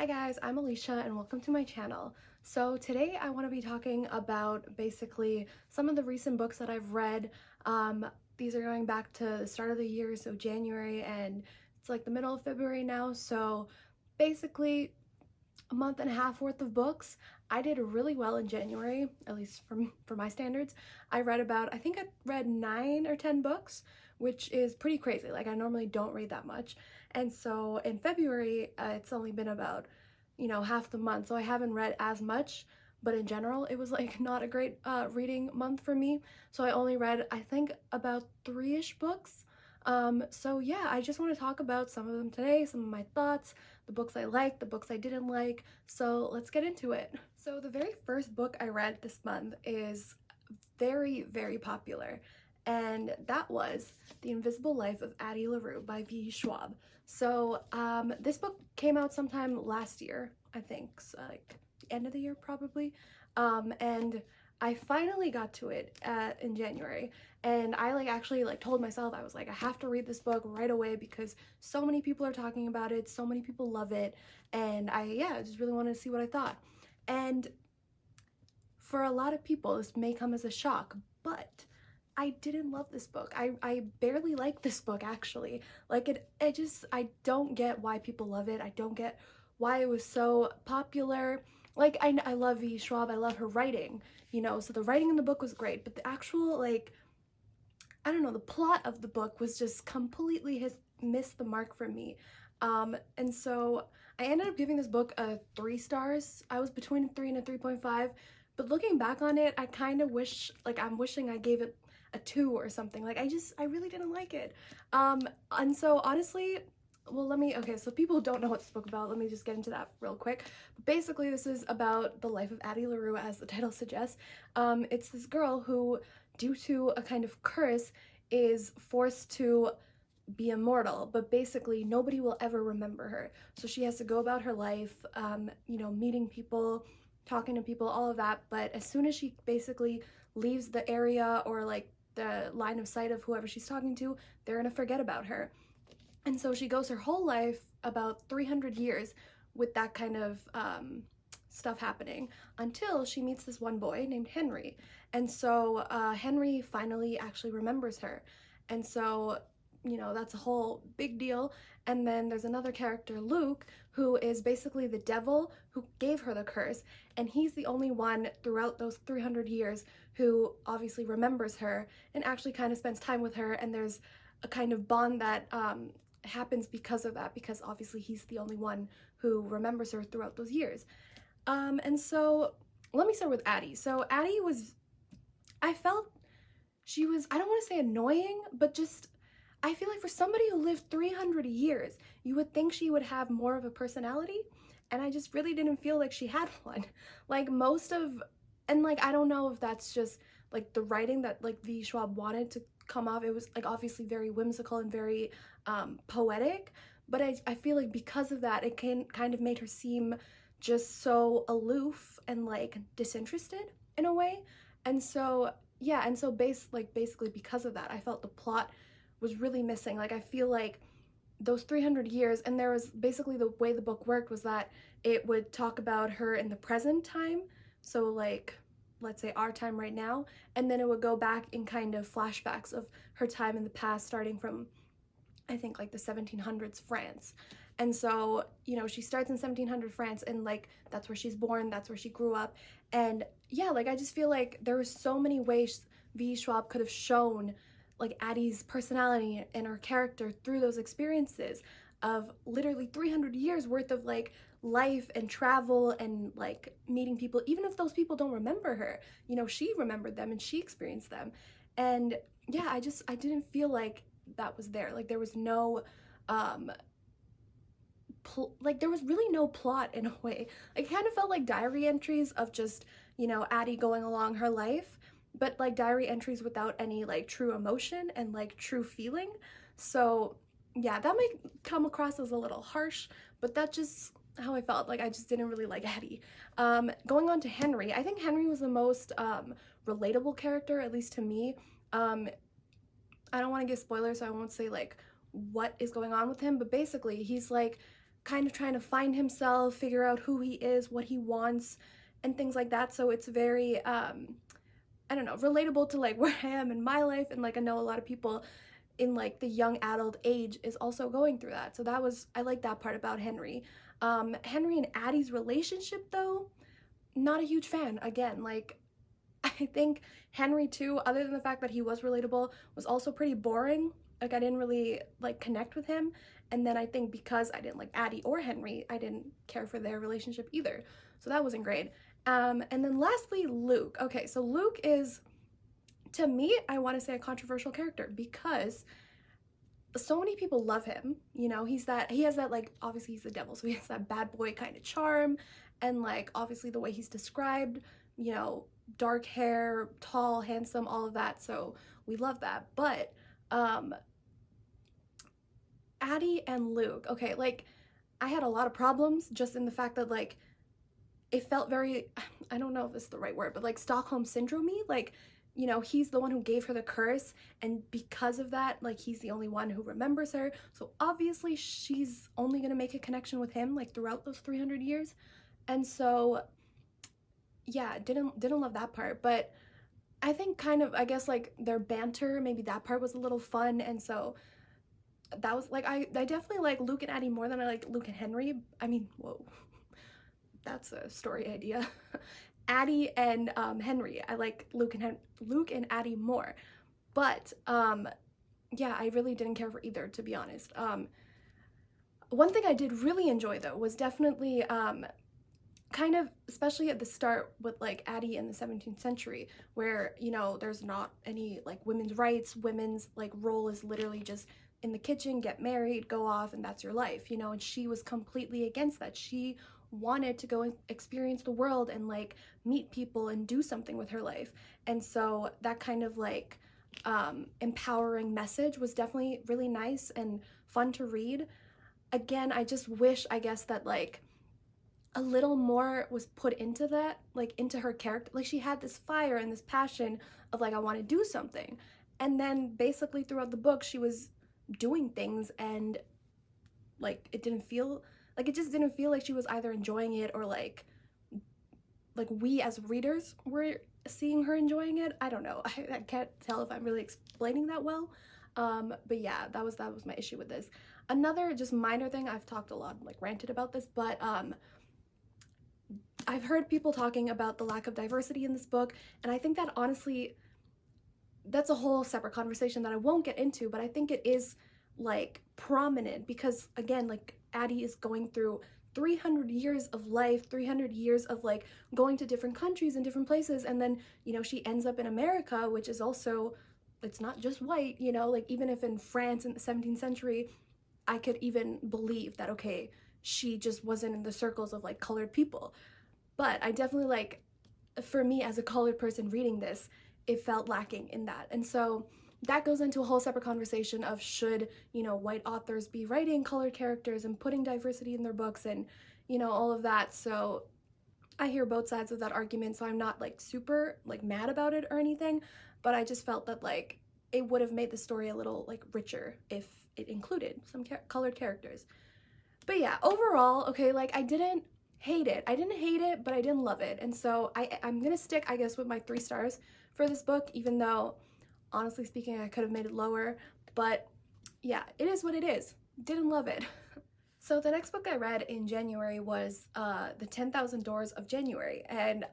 Hi guys, I'm Alicia and welcome to my channel. So today I want to be talking about basically some of the recent books that I've read. These are going back to the start of the year, so January, and it's like the middle of February now, so basically a month and a half worth of books. I did really well in January, at least for my standards. I think I read 9 or 10 books, which is pretty crazy. Like I normally don't read that much. And so in February, it's only been about, half the month, so I haven't read as much, but in general, it was like not a great reading month for me. So I only read, I think, about 3-ish books. So yeah, I just want to talk about some of them today, some of my thoughts, the books I liked, the books I didn't like. So let's get into it. So the very first book I read this month is very, very popular, and that was The Invisible Life of Addie LaRue by V. Schwab. So this book came out sometime last year, I think, so like the end of the year probably, and I finally got to it in January, and I actually told myself, I was like, I have to read this book right away because so many people are talking about it, so many people love it, and I just really wanted to see what I thought. And for a lot of people, this may come as a shock, but I didn't love this book. I barely like this book, actually. I don't get why people love it. I don't get why it was so popular. I love V. Schwab. I love her writing, so the writing in the book was great, but the actual, I don't know, the plot of the book was just completely missed the mark for me. And so I ended up giving this book a 3 stars. I was between a 3 and a 3.5, but looking back on it, I kind of wish, I'm wishing I gave it a 2 or something. I really didn't like it. And so honestly, well, okay, so people don't know what this book about. Let me just get into that real quick. But basically, this is about the life of Addie LaRue, as the title suggests. It's this girl who, due to a kind of curse, is forced to be immortal, but basically nobody will ever remember her. So she has to go about her life, meeting people, talking to people, all of that. But as soon as she basically leaves the area or the line of sight of whoever she's talking to, they're gonna forget about her. And so she goes her whole life, about 300 years, with that kind of stuff happening until she meets this one boy named Henry. And so Henry finally actually remembers her. And so, that's a whole big deal. And then there's another character, Luke, who is basically the devil who gave her the curse. And he's the only one throughout those 300 years who obviously remembers her and actually kind of spends time with her. And there's a kind of bond that happens because of that, because obviously he's the only one who remembers her throughout those years. And so let me start with Addie. So Addie I felt she was, I don't want to say annoying, but just, I feel like for somebody who lived 300 years, you would think she would have more of a personality, and I just really didn't feel like she had one. I don't know if that's just the writing that V. Schwab wanted to come off. It was obviously very whimsical and very poetic, but I feel like because of that, it kind of made her seem just so aloof and disinterested in a way. And so yeah, and so basically because of that, I felt the plot was really missing. I feel like those 300 years, and there was basically, the way the book worked was that it would talk about her in the present time, so let's say our time right now, and then it would go back in kind of flashbacks of her time in the past, starting from, I think, the 1700s France. And so, she starts in 1700 France, and that's where she's born, that's where she grew up. And yeah, I just feel like there were so many ways V. Schwab could have shown Addie's personality and her character through those experiences of literally 300 years worth of life and travel and meeting people, even if those people don't remember her. She remembered them and she experienced them. And yeah, I didn't feel like that was there. There was no there was really no plot in a way. It kind of felt like diary entries of just, Addie going along her life, but diary entries without any true emotion and true feeling. So yeah, that might come across as a little harsh, but that's just how I felt. I just didn't really like Addie. Going on to Henry, I think Henry was the most relatable character, at least to me. I don't want to give spoilers, so I won't say what is going on with him, but basically he's kind of trying to find himself, figure out who he is, what he wants, and things like that. So it's very I don't know, relatable to like where I am in my life, and like I know a lot of people in like the young adult age is also going through that. So that was, I like that part about Henry. Henry and Addie's relationship though, not a huge fan. Again, like I think Henry too, other than the fact that he was relatable, was also pretty boring. Like I didn't really like connect with him. And then I think because I didn't like Addie or Henry, I didn't care for their relationship either. So that wasn't great. And then lastly, Luke. Okay, so Luke is, to me, I want to say a controversial character because so many people love him. You know, he has that, like, obviously he's the devil, so he has that bad boy kind of charm, and like obviously the way he's described, you know, dark hair, tall, handsome, all of that. So we love that. But Addie and Luke, okay, like I had a lot of problems just in the fact that like it felt very, I don't know if this is the right word, but like Stockholm syndrome-y. Like, you know, he's the one who gave her the curse, and because of that, like he's the only one who remembers her. So obviously she's only gonna make a connection with him like throughout those 300 years. And so yeah, didn't love that part. But I think kind of, I guess like their banter, maybe that part was a little fun. And so that was like, I definitely like Luke and Addie more than I like Luke and Henry. I mean, whoa, that's a story idea. Addie and Henry. I like Luke and Addie more. But yeah, I really didn't care for either, to be honest. One thing I did really enjoy though was definitely kind of, especially at the start with like Addie in the 17th century, where, you know, there's not any like women's rights. Women's like role is literally just in the kitchen, get married, go off, and that's your life, you know. And she was completely against that. She wanted to go and experience the world and like meet people and do something with her life. And so that kind of like empowering message was definitely really nice and fun to read. Again, I just wish, I guess, that like a little more was put into that, like into her character. Like she had this fire and this passion of like, I want to do something. And then basically throughout the book, she was doing things, and like it didn't feel like, it just didn't feel like she was either enjoying it or like we as readers were seeing her enjoying it. I don't know. I can't tell if I'm really explaining that well. But yeah, that was my issue with this. Another just minor thing, I've talked a lot, like ranted about this, but I've heard people talking about the lack of diversity in this book, and I think that honestly, that's a whole separate conversation that I won't get into, but I think it is like prominent because again, like Addie is going through 300 years of life, 300 years of like going to different countries and different places, and then, you know, she ends up in America, which is also, it's not just white, you know, like even if in France in the 17th century, I could even believe that, okay, she just wasn't in the circles of like colored people. But I definitely like, for me as a colored person reading this, it felt lacking in that. And so that goes into a whole separate conversation of should, you know, white authors be writing colored characters and putting diversity in their books and, you know, all of that. So I hear both sides of that argument, so I'm not like super like mad about it or anything, but I just felt that like it would have made the story a little like richer if it included some colored characters. But yeah, overall, okay, like I didn't hate it. I didn't hate it, but I didn't love it. And so I'm gonna stick, I guess, with my 3 stars for this book, even though, honestly speaking, I could have made it lower. But yeah, it is what it is. Didn't love it. So the next book I read in January was The 10,000 Doors of January. And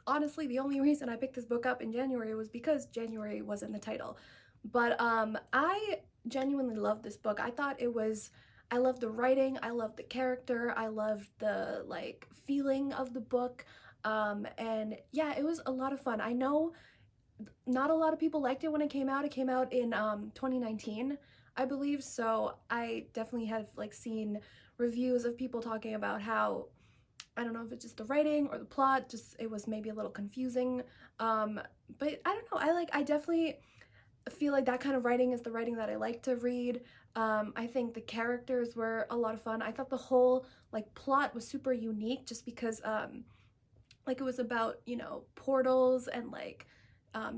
honestly, the only reason I picked this book up in January was because January was in the title. But I genuinely loved this book. I thought it was, I loved the writing, I loved the character, I loved the like feeling of the book. And yeah, it was a lot of fun. I know not a lot of people liked it when it came out. It came out in 2019, I believe. So I definitely have like seen reviews of people talking about how, I don't know if it's just the writing or the plot, just it was maybe a little confusing. But I don't know, I definitely feel like that kind of writing is the writing that I like to read. I think the characters were a lot of fun. I thought the whole like plot was super unique just because like it was about, you know, portals and like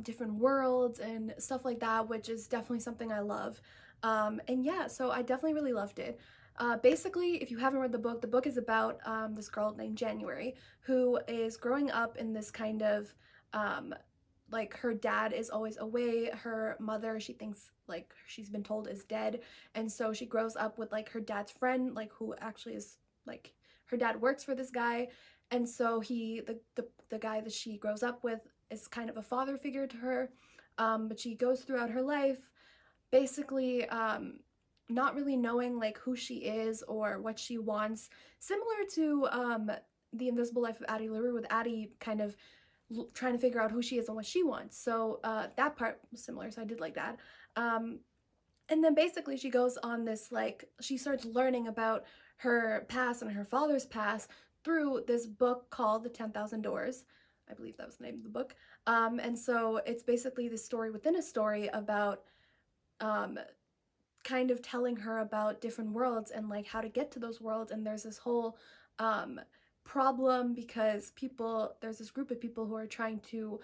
different worlds and stuff like that, which is definitely something I love. And yeah, so I definitely really loved it. Basically, if you haven't read the book is about this girl named January who is growing up in this kind of um, like her dad is always away. Her mother, she thinks like she's been told is dead, and so she grows up with like her dad's friend, like who actually is like her dad works for this guy, and so the guy that she grows up with is kind of a father figure to her. But she goes throughout her life basically not really knowing like who she is or what she wants, similar to The Invisible Life of Addie LaRue, with Addie kind of trying to figure out who she is and what she wants. So that part was similar, so I did like that. And then basically she goes on this, like, she starts learning about her past and her father's past through this book called The 10,000 Doors. I believe that was the name of the book. And so it's basically the story within a story about um, kind of telling her about different worlds and like how to get to those worlds. And there's this whole um, problem because there's this group of people who are trying to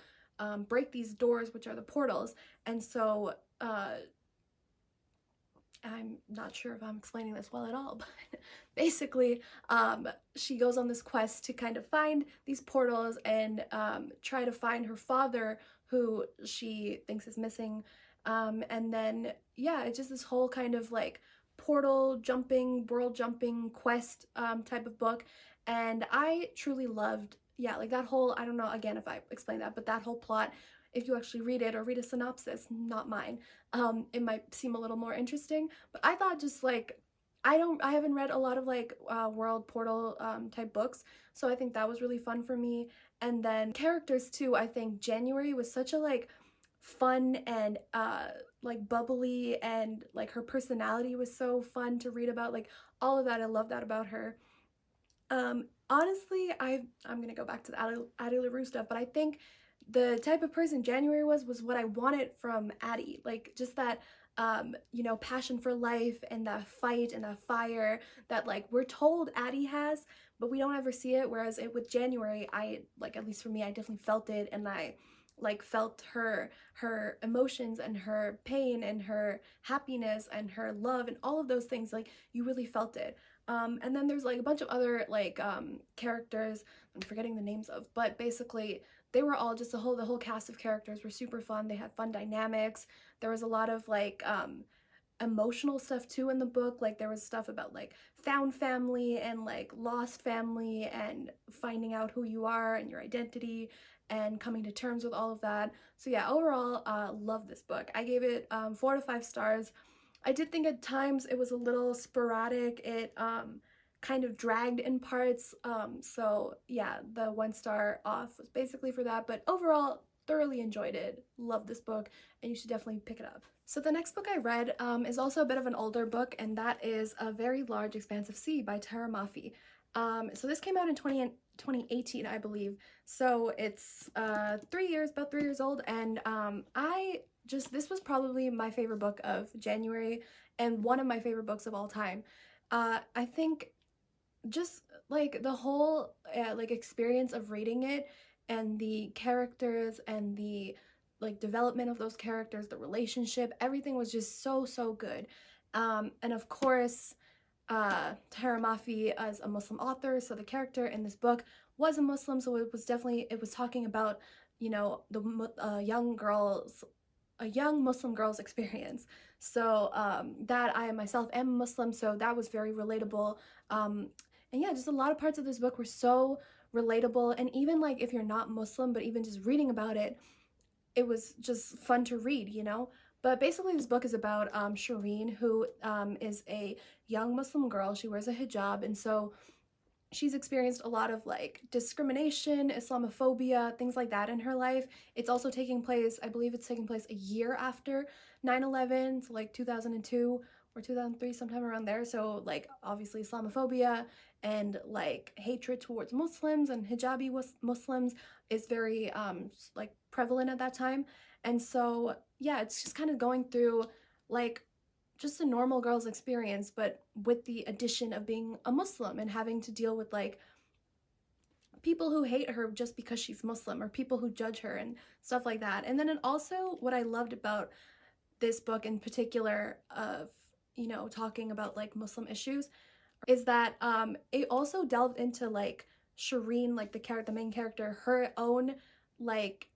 break these doors, which are the portals. And so I'm not sure if I'm explaining this well at all, but basically, she goes on this quest to kind of find these portals and try to find her father, who she thinks is missing. And then, yeah, it's just this whole kind of like portal jumping, world jumping quest type of book. And I truly loved, yeah, like that whole, I don't know, again, if I explain that, but that whole plot, if you actually read it or read a synopsis, not mine, it might seem a little more interesting. But I thought just like, I haven't read a lot of like world portal type books, so I think that was really fun for me. And then characters too, I think January was such a like fun and like bubbly, and like her personality was so fun to read about, like all of that. I love that about her. Honestly, I'm gonna go back to the Addie LaRue stuff, but I think the type of person January was what I wanted from Addie. Like just that you know, passion for life and that fight and that fire that like we're told Addie has, but we don't ever see it. Whereas with January, I like, at least for me, I definitely felt it, and I like felt her emotions and her pain and her happiness and her love and all of those things. Like you really felt it. And then there's like a bunch of other like characters I'm forgetting the names of, but basically they were all just the whole cast of characters were super fun. They had fun dynamics. There was a lot of like emotional stuff too in the book. Like there was stuff about like found family and like lost family and finding out who you are and your identity and coming to terms with all of that. So yeah, overall, love this book. I gave it 4 to 5 stars. I did think at times it was a little sporadic. It kind of dragged in parts. So yeah, the 1 star off was basically for that. But overall, thoroughly enjoyed it. Love this book, and you should definitely pick it up. So the next book I read is also a bit of an older book, and that is A Very Large Expanse of Sea by Tara Mafi. So this came out in 2018, I believe. So it's about 3 years old, and this was probably my favorite book of January and one of my favorite books of all time. I think just like the whole like experience of reading it and the characters and the like development of those characters, the relationship, everything was just so good. And of course, Tahira Mafi is a Muslim author, so the character in this book was a Muslim, so it was talking about, you know, the young Muslim girl's experience. So that I myself am Muslim, so that was very relatable. And yeah, just a lot of parts of this book were so relatable, and even like if you're not Muslim, but even just reading about it, it was just fun to read, you know? But basically this book is about Shireen, who is a young Muslim girl. She wears a hijab, and so she's experienced a lot of like discrimination, Islamophobia, things like that in her life. It's also taking place, I believe it's taking place a year after 9/11, so like 2002 or 2003, sometime around there. So like obviously Islamophobia and like hatred towards Muslims and hijabi Muslims is very like prevalent at that time. And so yeah, it's just kind of going through like just a normal girl's experience, but with the addition of being a Muslim and having to deal with like people who hate her just because she's Muslim, or people who judge her and stuff like that. And then it also, what I loved about this book in particular, of you know, talking about like Muslim issues, is that it also delved into like Shireen, like the main character, her own like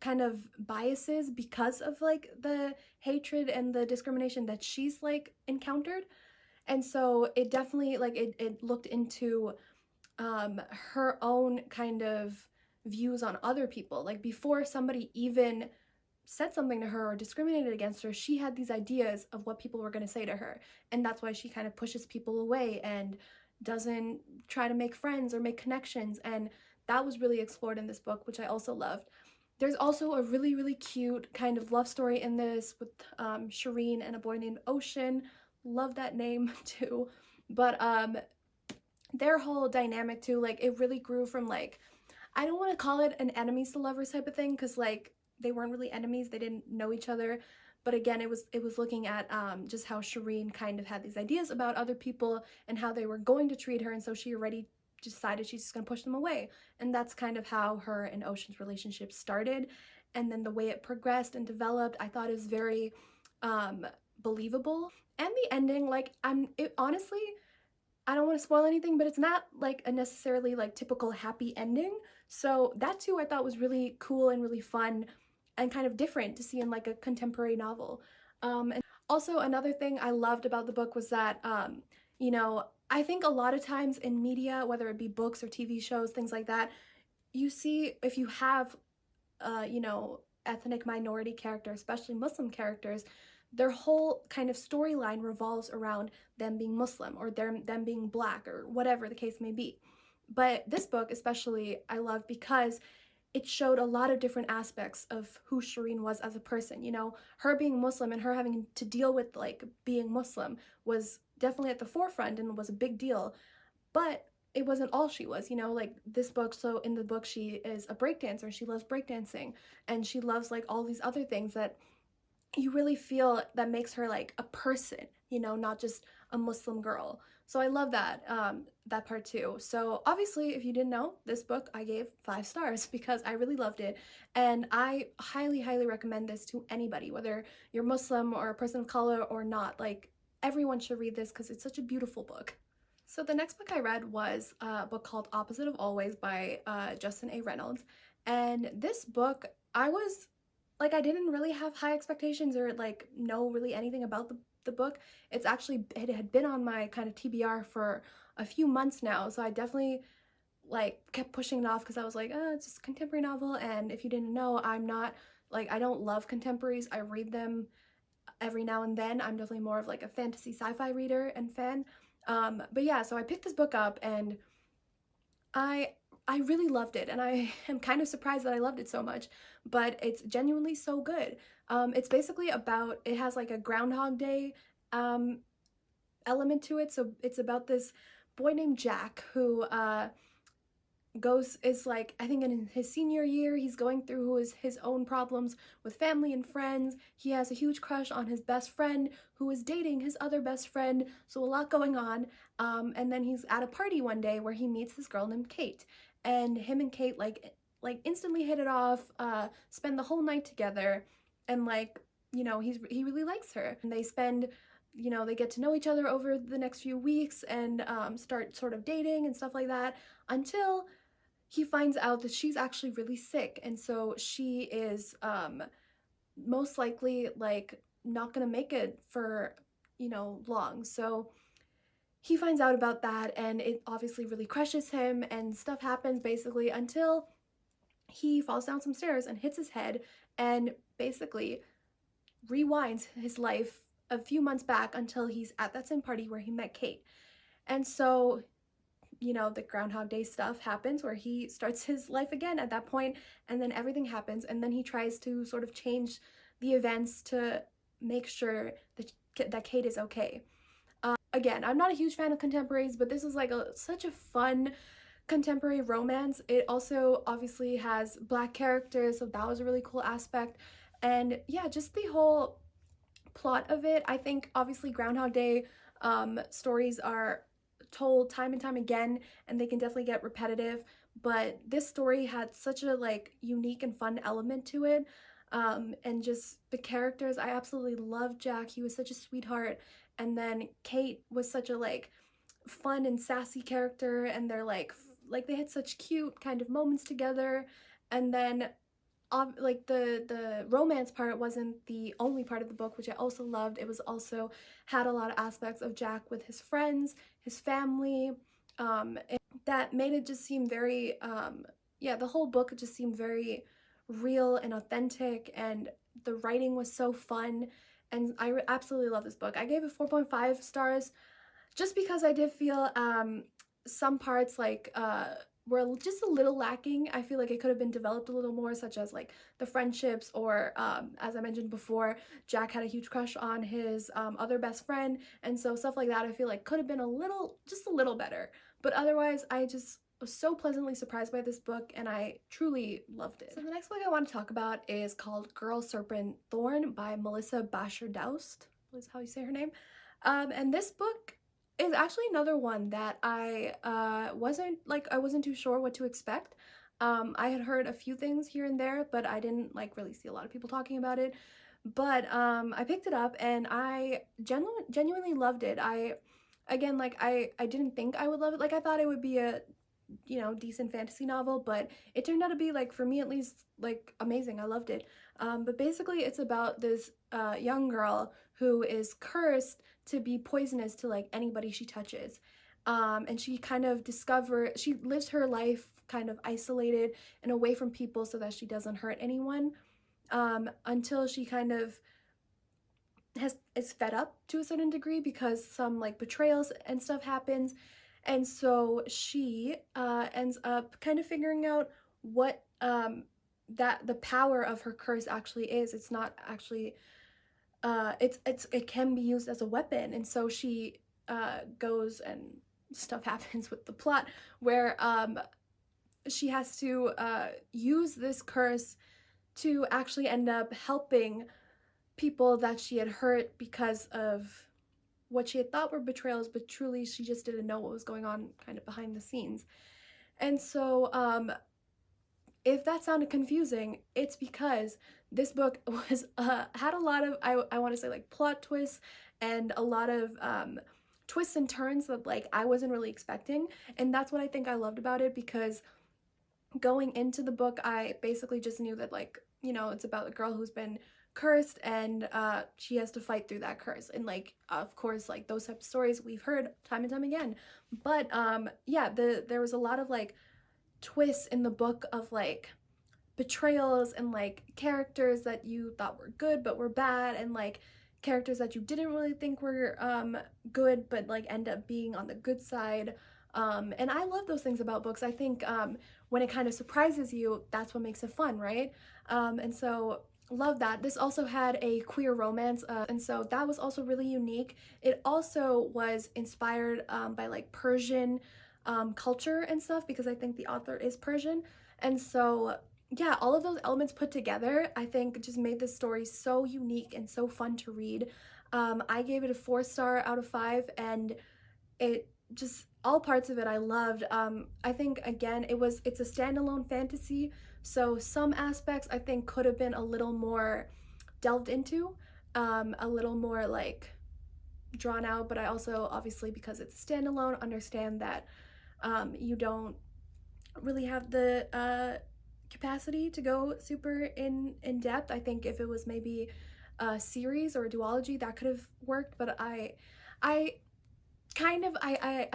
kind of biases because of like the hatred and the discrimination that she's like encountered. And so it definitely like it looked into her own kind of views on other people. Like before somebody even said something to her or discriminated against her, she had these ideas of what people were going to say to her. And that's why she kind of pushes people away and doesn't try to make friends or make connections. And that was really explored in this book, which I also loved. There's also a really, really cute kind of love story in this with Shireen and a boy named Ocean. Love that name too. But their whole dynamic too, like it really grew from like, I don't want to call it an enemies to lovers type of thing, because like they weren't really enemies, they didn't know each other. But again, it was looking at just how Shireen kind of had these ideas about other people and how they were going to treat her, and so she already decided she's just going to push them away. And that's kind of how her and Ocean's relationship started. And then the way it progressed and developed, I thought is very believable. And the ending, like honestly, I don't want to spoil anything, but it's not like a necessarily like typical happy ending. So that too I thought was really cool and really fun and kind of different to see in like a contemporary novel. And also another thing I loved about the book was that, you know, I think a lot of times in media, whether it be books or TV shows, things like that, you see if you have, you know, ethnic minority characters, especially Muslim characters, their whole kind of storyline revolves around them being Muslim or them being black or whatever the case may be. But this book especially I loved because it showed a lot of different aspects of who Shireen was as a person. You know, her being Muslim and her having to deal with like being Muslim was definitely at the forefront and was a big deal. But it wasn't all she was, you know, like this book. So in the book, she is a breakdancer. She loves breakdancing and she loves like all these other things that you really feel that makes her like a person, you know, not just a Muslim girl. So I love that that part too. So obviously, if you didn't know, this book I gave 5 stars because I really loved it, and I highly, highly recommend this to anybody, whether you're Muslim or a person of color or not. Like everyone should read this because it's such a beautiful book. So the next book I read was a book called Opposite of Always by Justin A. Reynolds, and this book I was like I didn't really have high expectations or like know really anything about the book. It had been on my kind of TBR for a few months now, so I definitely like kept pushing it off because I was like, it's just a contemporary novel, and if you didn't know, I'm not like I don't love contemporaries. I read them every now and then. I'm definitely more of like a fantasy sci-fi reader and fan. But yeah, so I picked this book up and I I really loved it, and I am kind of surprised that I loved it so much, but it's genuinely so good. It's basically about, it has like a Groundhog Day um, element to it. So it's about this boy named Jack who is like, I think in his senior year, he's going through his own problems with family and friends. He has a huge crush on his best friend who is dating his other best friend, so a lot going on. And then he's at a party one day where he meets this girl named Kate, and him and Kate like instantly hit it off, spend the whole night together, and like, you know, he really likes her, and they spend, you know, they get to know each other over the next few weeks and start sort of dating and stuff like that, until he finds out that she's actually really sick, and so she is most likely like not gonna make it for, you know, long. So he finds out about that, and it obviously really crushes him, and stuff happens basically until he falls down some stairs and hits his head, and basically rewinds his life a few months back until he's at that same party where he met Kate. And so, you know, the Groundhog Day stuff happens where he starts his life again at that point, and then everything happens, and then he tries to sort of change the events to make sure that Kate is okay. Again, I'm not a huge fan of contemporaries, but this is like such a fun contemporary romance. It also obviously has black characters, so that was a really cool aspect. And yeah, just the whole plot of it. I think obviously Groundhog Day stories are told time and time again, and they can definitely get repetitive, but this story had such a like unique and fun element to it. And just the characters, I absolutely loved Jack. He was such a sweetheart, and then Kate was such a like fun and sassy character, and they're like they had such cute kind of moments together. And then like the romance part wasn't the only part of the book, which I also loved. It was also had a lot of aspects of Jack with his friends, his family, and that made it just seem very yeah, the whole book just seemed very real and authentic, and the writing was so fun, and I absolutely love this book. I gave it 4.5 stars just because I did feel some parts like were just a little lacking. I feel like it could have been developed a little more, such as like the friendships, or as I mentioned before, Jack had a huge crush on his other best friend, and so stuff like that I feel like could have been a little, just a little better. But otherwise, I just was so pleasantly surprised by this book, and I truly loved it. So the next book I want to talk about is called Girl, Serpent, Thorn by Melissa Basher-Daust, is how you say her name. And this book is actually another one that I wasn't too sure what to expect. I had heard a few things here and there, but I didn't like really see a lot of people talking about it. But I picked it up and I genuinely loved it. Again, like I didn't think I would love it. Like I thought it would be a, you know, decent fantasy novel, but it turned out to be, like, for me at least, like, amazing. I loved it. But basically it's about this young girl who is cursed to be poisonous to like anybody she touches. And she kind of she lives her life kind of isolated and away from people so that she doesn't hurt anyone, until she kind of is fed up to a certain degree because some like betrayals and stuff happens. And so she ends up kind of figuring out what that the power of her curse actually is. It's not actually it can be used as a weapon. And so she goes, and stuff happens with the plot where she has to use this curse to actually end up helping people that she had hurt because of what she had thought were betrayals, but truly she just didn't know what was going on kind of behind the scenes. And so if that sounded confusing, it's because this book was had a lot of I want to say like plot twists and a lot of twists and turns that like I wasn't really expecting. And that's what I think I loved about it, because going into the book I basically just knew that, like, you know, it's about a girl who's been cursed, and she has to fight through that curse. And like, of course, like those type of stories we've heard time and time again. But yeah, there was a lot of like twists in the book of like betrayals, and like characters that you thought were good but were bad, and like characters that you didn't really think were good but like end up being on the good side. And I love those things about books. I think when it kind of surprises you, that's what makes it fun, right? And so love that. This also had a queer romance, and so that was also really unique. It also was inspired by like Persian culture and stuff, because I think the author is Persian. And so yeah, all of those elements put together, I think just made this story so unique and so fun to read. I gave it a 4 star out of 5, and it just, all parts of it I loved. I think again it's a standalone fantasy, so some aspects I think could have been a little more delved into, a little more like drawn out. But I also, obviously because it's standalone, understand that you don't really have the capacity to go super in depth. I think if it was maybe a series or a duology, that could have worked. But I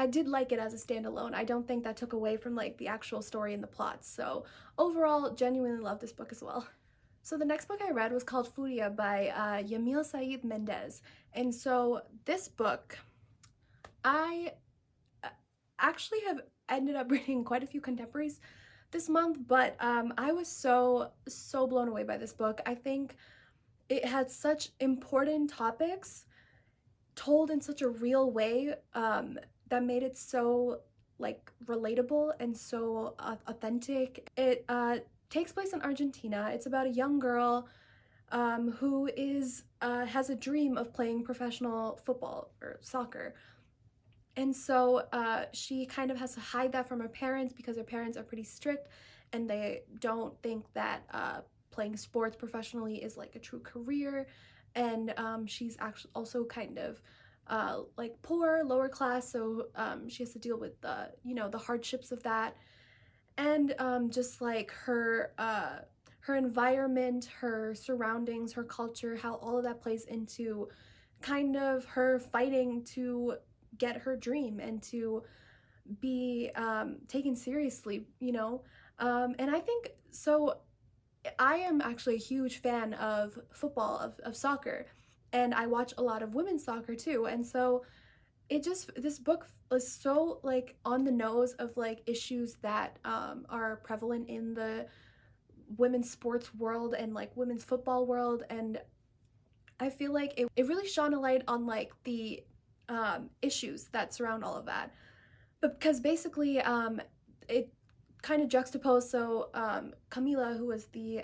did like it as a standalone. I don't think that took away from like the actual story and the plot. So overall, genuinely love this book as well. So the next book I read was called Furia by Yamil Saeed Mendez. And so this book, I actually have ended up reading quite a few contemporaries this month, but I was so blown away by this book. I think it had such important topics told in such a real way, that made it so like relatable and so authentic. It takes place in Argentina. It's about a young girl who has a dream of playing professional football or soccer. And so she kind of has to hide that from her parents, because her parents are pretty strict and they don't think that playing sports professionally is like a true career. And she's actually also kind of like poor, lower class, so she has to deal with the, the hardships of that, and just like her environment, her surroundings, her culture, how all of that plays into kind of her fighting to get her dream and to be taken seriously, and I think so. I am actually a huge fan of football, of soccer, and I watch a lot of women's soccer too. And so this book is so like on the nose of like issues that are prevalent in the women's sports world and like women's football world. And I feel like it really shone a light on like the issues that surround all of that. But because basically it kind of juxtaposed, so Camila, who was the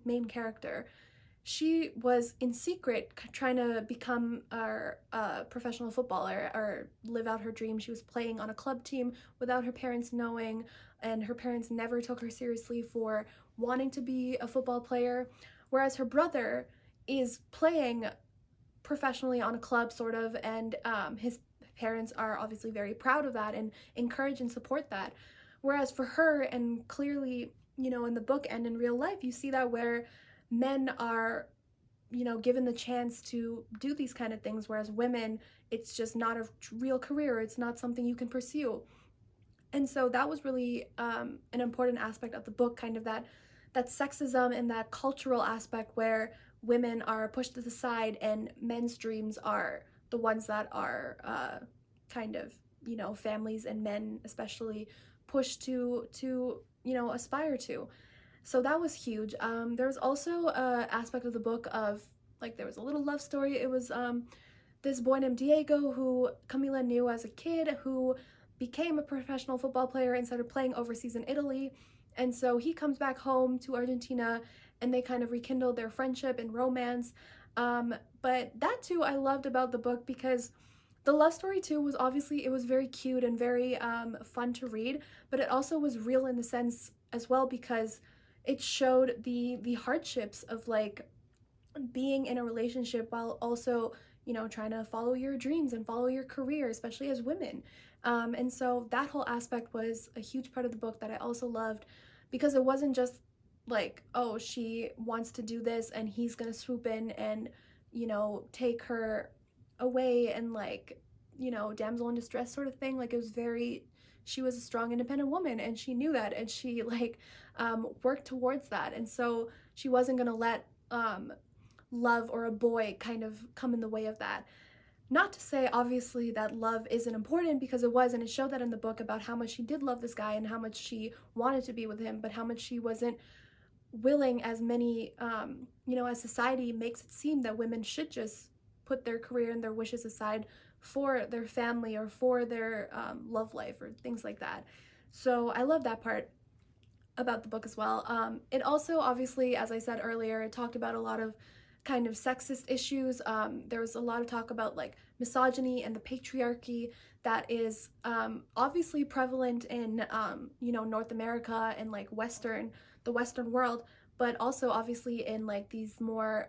main character, she was in secret trying to become a professional footballer or live out her dream. She was playing on a club team without her parents knowing, and her parents never took her seriously for wanting to be a football player, whereas her brother is playing professionally on a club sort of, and his parents are obviously very proud of that and encourage and support that. Whereas for her, and clearly, in the book and in real life, you see that where men are, given the chance to do these kind of things, whereas women, it's just not a real career, it's not something you can pursue. And so that was really an important aspect of the book, kind of that sexism and that cultural aspect where women are pushed to the side and men's dreams are the ones that are kind of, families and men especially pushed to aspire to. So that was huge. There was also a aspect of the book of like there was a little love story. It was this boy named Diego who Camila knew as a kid, who became a professional football player and started playing overseas in Italy. And so he comes back home to Argentina and they kind of rekindled their friendship and romance. But that too I loved about the book, because the love story too was obviously, it was very cute and very fun to read, but it also was real in the sense as well, because it showed the hardships of like being in a relationship while also, trying to follow your dreams and follow your career, especially as women. And so that whole aspect was a huge part of the book that I also loved, because it wasn't just like, oh, she wants to do this and he's gonna swoop in and, take her away and like, damsel in distress sort of thing. Like it was very, she was a strong, independent woman and she knew that, and she like worked towards that. And so she wasn't gonna let love or a boy kind of come in the way of that. Not to say, obviously, that love isn't important, because it was, and it showed that in the book about how much she did love this guy and how much she wanted to be with him, but how much she wasn't willing, as many, as society makes it seem that women should just put their career and their wishes aside for their family or for their love life or things like that. So I love that part about the book as well. It also, obviously, as I said earlier, it talked about a lot of kind of sexist issues. There was a lot of talk about like misogyny and the patriarchy that is obviously prevalent in North America and like the Western world, but also obviously in like these more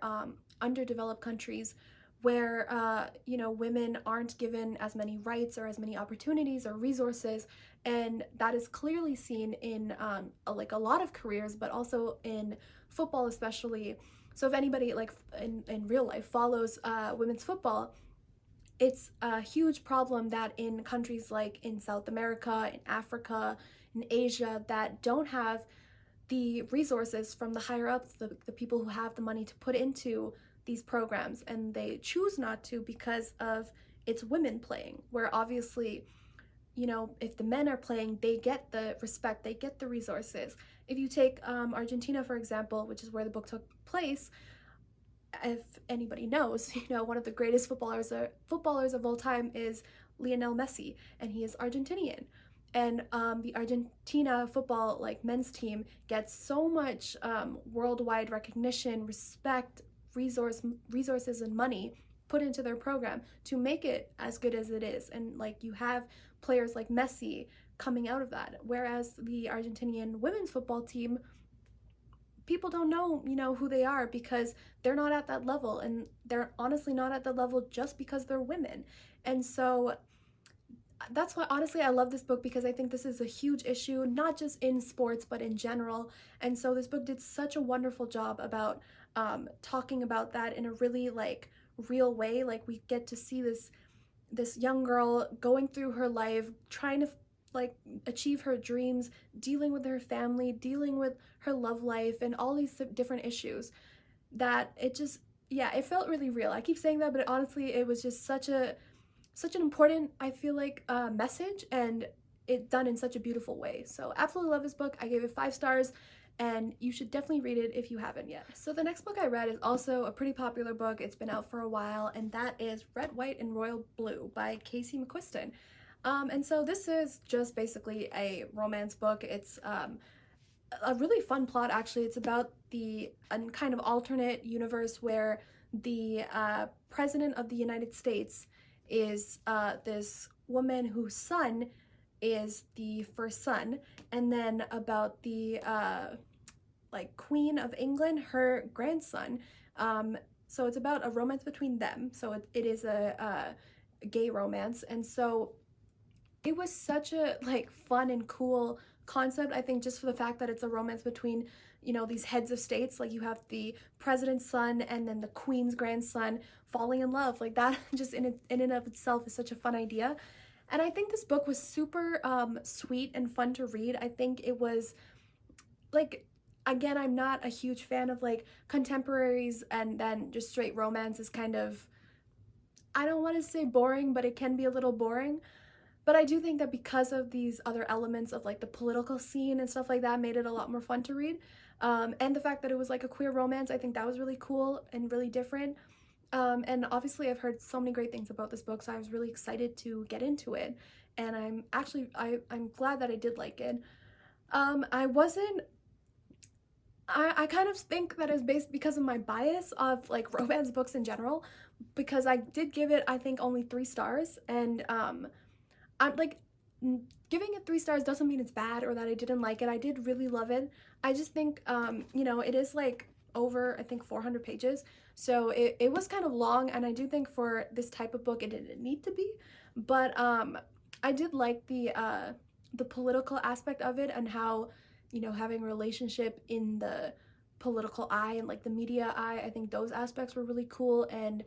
underdeveloped countries where women aren't given as many rights or as many opportunities or resources, and that is clearly seen in like a lot of careers, but also in football especially. So if anybody like in real life follows women's football, it's a huge problem that in countries like in South America, in Africa, in Asia, that don't have the resources from the higher ups, the people who have the money to put into these programs, and they choose not to because of it's women playing, where obviously, if the men are playing, they get the respect, they get the resources. If you take Argentina, for example, which is where the book took place, if anybody knows, one of the greatest footballers of all time is Lionel Messi, and he is Argentinian. And the Argentina football like men's team gets so much worldwide recognition, respect, resources, and money put into their program to make it as good as it is. And like you have players like Messi coming out of that, whereas the Argentinian women's football team, people don't know, who they are, because they're not at that level, and they're honestly not at that level just because they're women. And so that's why honestly I love this book, because I think this is a huge issue, not just in sports but in general. And so this book did such a wonderful job about talking about that in a really like real way. Like we get to see this young girl going through her life, trying to like achieve her dreams, dealing with her family, dealing with her love life, and all these different issues that it just, yeah, it felt really real. I keep saying that, but honestly it was just such an important, I feel like, message, and it done in such a beautiful way. So absolutely love this book. I gave it 5 stars, and you should definitely read it if you haven't yet. So the next book I read is also a pretty popular book. It's been out for a while, and that is Red, White, and Royal Blue by Casey McQuiston. And so this is just basically a romance book. It's a really fun plot, actually. It's about the kind of alternate universe where the president of the United States is this woman whose son is the first son, and then about the like Queen of England, her grandson. So it's about a romance between them. So it is a gay romance, and so it was such a like fun and cool concept, I think, just for the fact that it's a romance between, you know, these heads of states. Like you have the president's son and then the queen's grandson falling in love. Like that just in and of itself is such a fun idea. And I think this book was super sweet and fun to read. I think it was like, again, I'm not a huge fan of like contemporaries, and then just straight romance is kind of, I don't want to say boring, but it can be a little boring. But I do think that because of these other elements of like the political scene and stuff like that, made it a lot more fun to read. And the fact that it was like a queer romance, I think that was really cool and really different. And obviously I've heard so many great things about this book, so I was really excited to get into it. And I'm glad that I did like it. I wasn't, I kind of think that is based because of my bias of like romance books in general, because I did give it, I think, only 3 stars. And I'm like, giving it 3 stars doesn't mean it's bad or that I didn't like it. I did really love it. I just think, you know, it is like over, I think, 400 pages. So it was kind of long, and I do think for this type of book, it didn't need to be. But I did like the political aspect of it, and how, you know, having a relationship in the political eye and like the media eye, I think those aspects were really cool. And,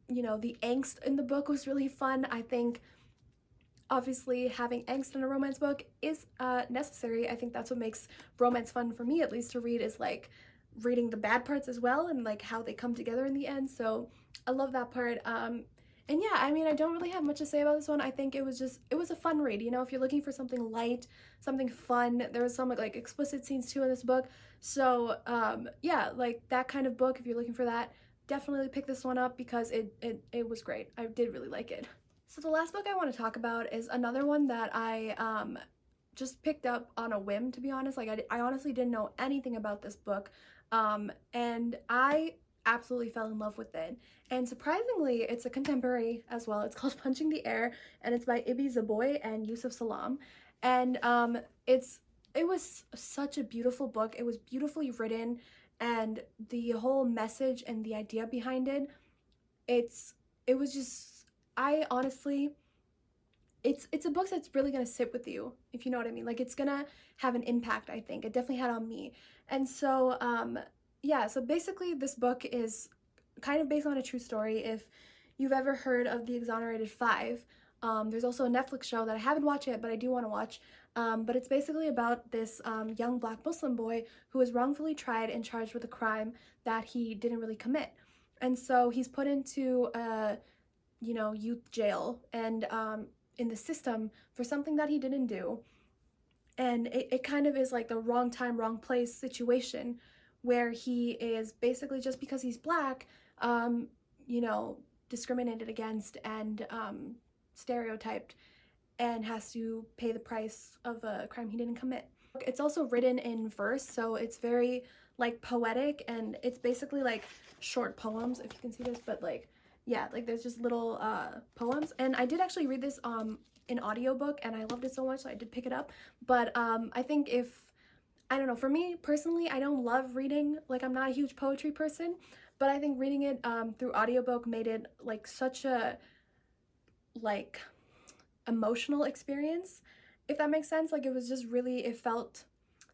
you know, the angst in the book was really fun. I think obviously having angst in a romance book is necessary. I think that's what makes romance fun, for me at least, to read, is like reading the bad parts as well, and like how they come together in the end. So I love that part. And yeah, I mean, I don't really have much to say about this one. I think it was a fun read. You know, if you're looking for something light, something fun, there was some like explicit scenes too in this book. So yeah, like that kind of book, if you're looking for that, definitely pick this one up, because it was great. I did really like it. So the last book I want to talk about is another one that I just picked up on a whim, to be honest. Like I honestly didn't know anything about this book, and I absolutely fell in love with it. And surprisingly, it's a contemporary as well. It's called Punching the Air, and it's by Ibi Zoboi and Yusuf Salam. And it was such a beautiful book. It was beautifully written, and the whole message and the idea behind it, it was just, I honestly, it's a book that's really gonna sit with you, if you know what I mean. Like, it's gonna have an impact, I think. It definitely had on me. And so yeah, so basically this book is kind of based on a true story. If you've ever heard of The Exonerated Five, there's also a Netflix show that I haven't watched yet, but I do want to watch. But it's basically about this young Black Muslim boy who was wrongfully tried and charged with a crime that he didn't really commit. And so he's put into a, you know, youth jail, and in the system for something that he didn't do. And it kind of is like the wrong time, wrong place situation, where he is basically, just because he's Black, you know, discriminated against and stereotyped, and has to pay the price of a crime he didn't commit. It's also written in verse, so it's very like poetic, and it's basically like short poems, if you can see this, but like, yeah, like there's just little poems. And I did actually read this in audiobook, and I loved it so much, so I did pick it up. But I think I don't know, for me personally, I don't love reading, like I'm not a huge poetry person, but I think reading it through audiobook made it like such a like emotional experience, if that makes sense. Like it was just really, it felt,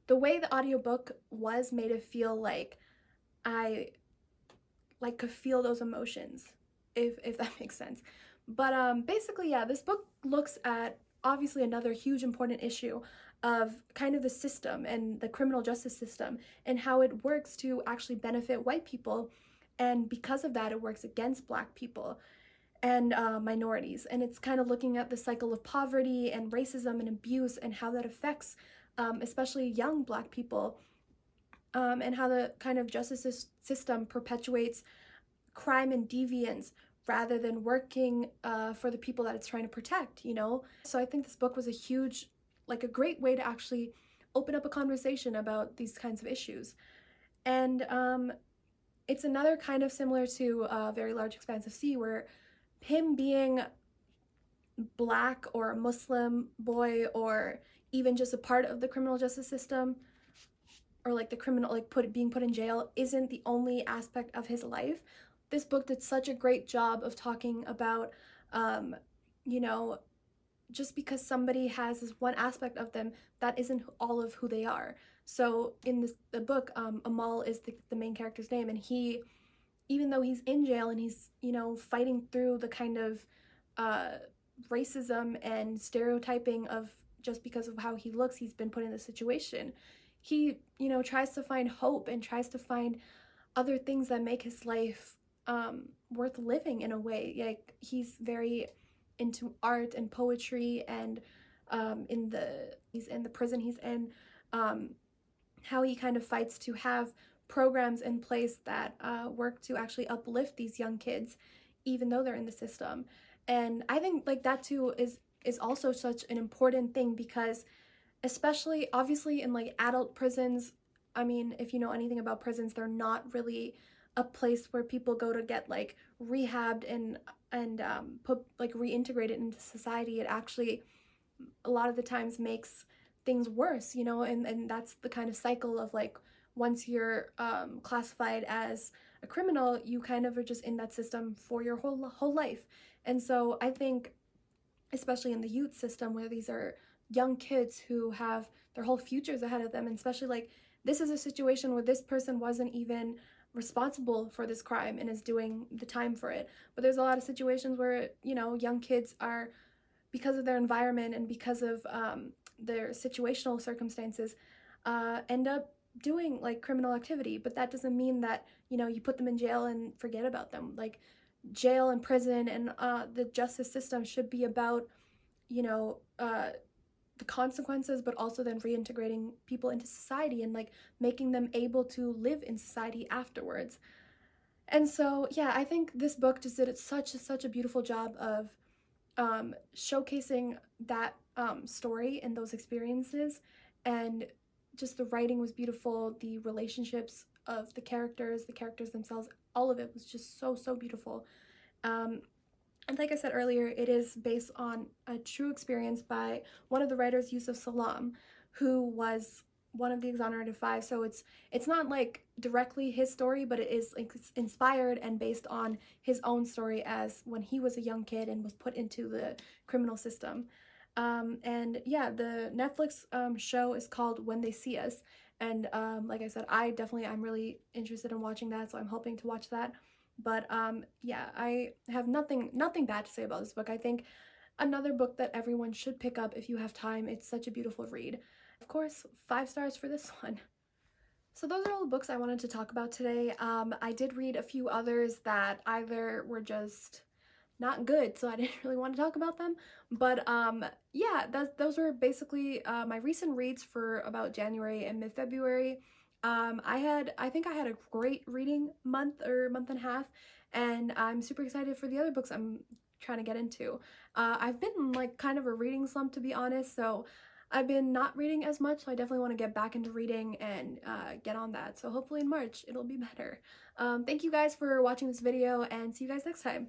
the way the audiobook was made it feel like I like could feel those emotions, if that makes sense. But basically, yeah, this book looks at obviously another huge important issue of kind of the system and the criminal justice system and how it works to actually benefit white people, and because of that it works against Black people and minorities. And it's kind of looking at the cycle of poverty and racism and abuse and how that affects especially young Black people, and how the kind of justice system perpetuates crime and deviance rather than working for the people that it's trying to protect, you know? So I think this book was a huge, like a great way to actually open up a conversation about these kinds of issues. And it's another kind of similar to A Very Large Expanse of Sea, where him being Black or a Muslim boy or even just a part of the criminal justice system, or like the criminal, like being put in jail, isn't the only aspect of his life. This book did such a great job of talking about, you know, just because somebody has this one aspect of them, that isn't all of who they are. So in the book, Amal is the main character's name, and he, even though he's in jail and he's, you know, fighting through the kind of racism and stereotyping of just because of how he looks, he's been put in this situation. He, you know, tries to find hope and tries to find other things that make his life worth living in a way. Like he's very into art and poetry, and he's in the prison he's in, how he kind of fights to have programs in place that work to actually uplift these young kids even though they're in the system. And I think like that too is also such an important thing, because especially obviously in like adult prisons, I mean, if you know anything about prisons, they're not really a place where people go to get like rehabbed and put like reintegrated into society. It actually a lot of the times makes things worse, you know, and that's the kind of cycle of like once you're classified as a criminal, you kind of are just in that system for your whole life. And so I think especially in the youth system, where these are young kids who have their whole futures ahead of them, and especially like this is a situation where this person wasn't even responsible for this crime and is doing the time for it. But there's a lot of situations where, you know, young kids are, because of their environment and because of their situational circumstances, end up doing like criminal activity. But that doesn't mean that, you know, you put them in jail and forget about them. Like jail and prison and the justice system should be about, you know, the consequences, but also then reintegrating people into society and like making them able to live in society afterwards. And so yeah, I think this book just did such a beautiful job of showcasing that story and those experiences, and just the writing was beautiful, the relationships of the characters themselves, all of it was just so beautiful. And like I said earlier, it is based on a true experience by one of the writers, Yusuf Salam, who was one of the exonerated five. So it's not like directly his story, but it is like inspired and based on his own story as when he was a young kid and was put into the criminal system. And yeah, the Netflix show is called When They See Us. And like I said, I'm really interested in watching that, so I'm hoping to watch that. But yeah, I have nothing bad to say about this book. I think another book that everyone should pick up if you have time. It's such a beautiful read. Of course, 5 stars for this one. So those are all the books I wanted to talk about today. I did read a few others that either were just not good, so I didn't really want to talk about them. But yeah, those were basically my recent reads for about January and mid-February. I think I had a great reading month or month and a half, and I'm super excited for the other books I'm trying to get into. I've been in like kind of a reading slump, to be honest, so I've been not reading as much, so I definitely want to get back into reading and get on that. So hopefully in March it'll be better. Thank you guys for watching this video, and see you guys next time.